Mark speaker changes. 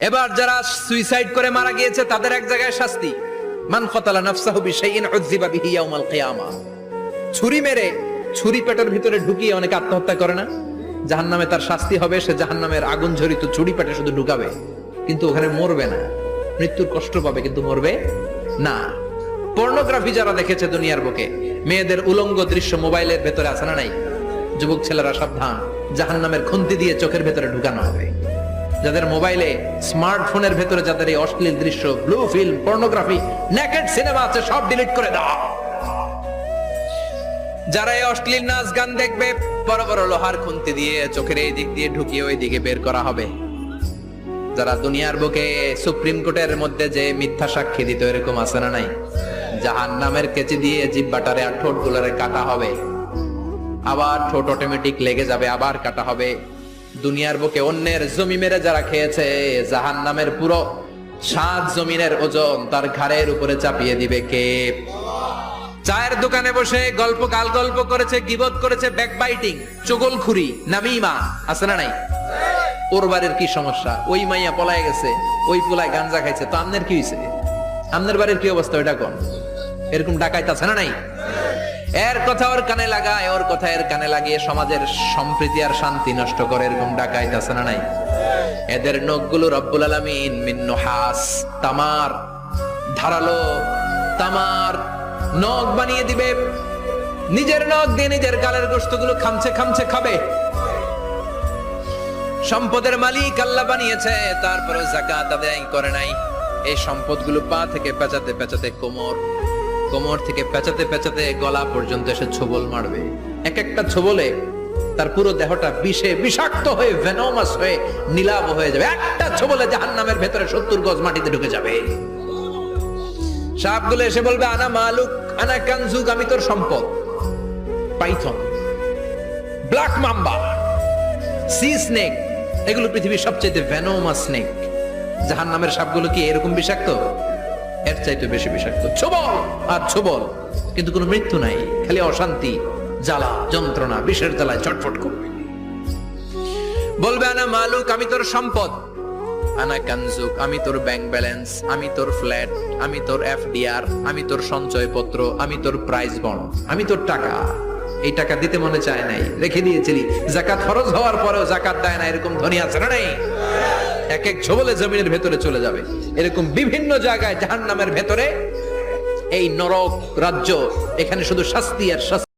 Speaker 1: এবার যারা সুইসাইড করে মারা গিয়েছে তাদের এক জায়গায় শাস্তি, মান কাতালা নাফসাহু বিশাইইন উযযিবা বিহি ইয়াউমাল কিয়ামাহ। ছুরি মেরে ছুরি পেটের ভিতরে ঢুকিয়ে অনেকে আত্মহত্যা করে না, জাহান্নামে তার শাস্তি হবে, সে জাহান্নামের আগুন ঝরিত ছুরি পেটে শুধু ঢুকাবে, কিন্তু ওখানে মরবে না, মৃত্যুর কষ্ট পাবে কিন্তু মরবে না। পর্নোগ্রাফি যারা দেখেছে দুনিয়ার বুকে, মেয়েদের উলঙ্গ দৃশ্য মোবাইলের ভেতরে আছে না নাই? যুবক ছেলেরা সাবধান, জাহান্নামের খুন্তি দিয়ে চোখের ভেতরে ঢুকানো হবে। যাদের মোবাইলে স্মার্টফোনের ভেতরে যাদের এই অশ্লীল দৃশ্য, blue film, pornography, naked cinema আছে, সব ডিলিট করে দাও। যারা এই অশ্লীল নাচ গান দেখবে, বড় বড় লোহার খুন্তি দিয়ে চোখের এই দিক দিয়ে ঢুকিয়ে ওই দিকে বের করা হবে। যারা দুনিয়ার বুকে সুপ্রিম কোর্টের মধ্যে যে মিথ্যা সাক্ষী দিত, এরকম আছে না নাই? জাহান্নামের কেচি দিয়ে জিহ্বাটারে আর ঠোঁট গুলারে কাটা হবে, আবার ঠোঁট অটোমেটিক লেগে যাবে, আবার কাটা হবে। দুনিয়ার বুকে অন্যের জমি মেরে যারা খেয়েছে, জাহান্নামের পুরো 7 জমিনের ওজন তার ঘাড়ের উপরে চাপিয়ে দিবে কে? চায়ের দোকানে বসে গল্প গাল গল্প করেছে, গীবত করেছে, ব্যাকবাইটিং, চুগলখুরি, নামিমা, আছে না নাই? ওর বাড়ির কি সমস্যা, ওই মাইয়া পলায় গেছে, ওই পোলায় গাঞ্জা খাইছে, তো আমনের কি হইছে? আমনের বাড়ির কি অবস্থা ওইটা কোন? এরকম ডাকাইত আছে না নাই? এর কথা ওর কানে লাগায়, ওর কথা এর কানে লাগিয়ে সমাজের সম্প্রীতি আর শান্তি নষ্ট করে, এরকম ডাকাইত আছে না নাই? এদের নখগুলো রব্বুল আলামিন মিন নুহাস, তামার, ধারালো তামার নখ বানিয়ে দিবে। নিজের নখ দিয়ে নিজের গালের গোশতগুলো খামছে খামছে খাবে। সম্পদের মালিক আল্লাহ বানিয়েছে, তারপরে যাকাত আদায় করে নাই। এই সম্পদগুলো পা থেকে পেঁচাতে পেঁচাতে কোমর, কোমর থেকে পেঁচাতে পেঁচাতে গলা পর্যন্ত এসে ছোবল মারবে। এক একটা ছোবলে তার পুরো দেহটা বিষে বিষাক্ত হয়ে, ভেনোমাস হয়ে, নীলাভ হয়ে যাবে। একটা ছোবলে জাহান্নামের ভেতরে 70 গজ মাটিতে ঢুকে যাবে। সাপগুলো এসে বলবে, আনা মালুক, আনা কানজুক, আমি তোর সম্পদ। Python, black mamba, C snake, এগুলো পৃথিবীর সবচেয়ে ভেনোমাস স্নেক। জাহান্নামের সাপগুলো কি এরকম বিষাক্ত? এর চাইতে বেশি বিষাক্ত। ছোবল আর ছোবল, কিন্তু কোনো মৃত্যু নাই, খালি অশান্তি, জ্বালা, যন্ত্রণা, বিষের জ্বালায় চটফট করবে। বলবে, আনা মালুক, আমি তোর সম্পদ। আনা কানজুক, আমি তোর ব্যাংক ব্যালেন্স, আমি তোর ফ্ল্যাট, আমি তোর এফডিআর, আমি তোর সঞ্চয়পত্র, আমি তোর প্রাইজ বন্ড, আমি তোর টাকা। এই টাকা দিতে মনে চায় নাই, রেখে দিয়েছিলি, যাকাত ফরজ হওয়ার পরেও যাকাত দেয় না, এরকম ধনী আছে না নাই? এক এক ছোবলে জমিনের ভেতরে চলে যাবে। এরকম বিভিন্ন জায়গায় জাহান্নামের ভেতরে এই নরক রাজ্য, এখানে শুধু শাস্তি আর শাস্তি।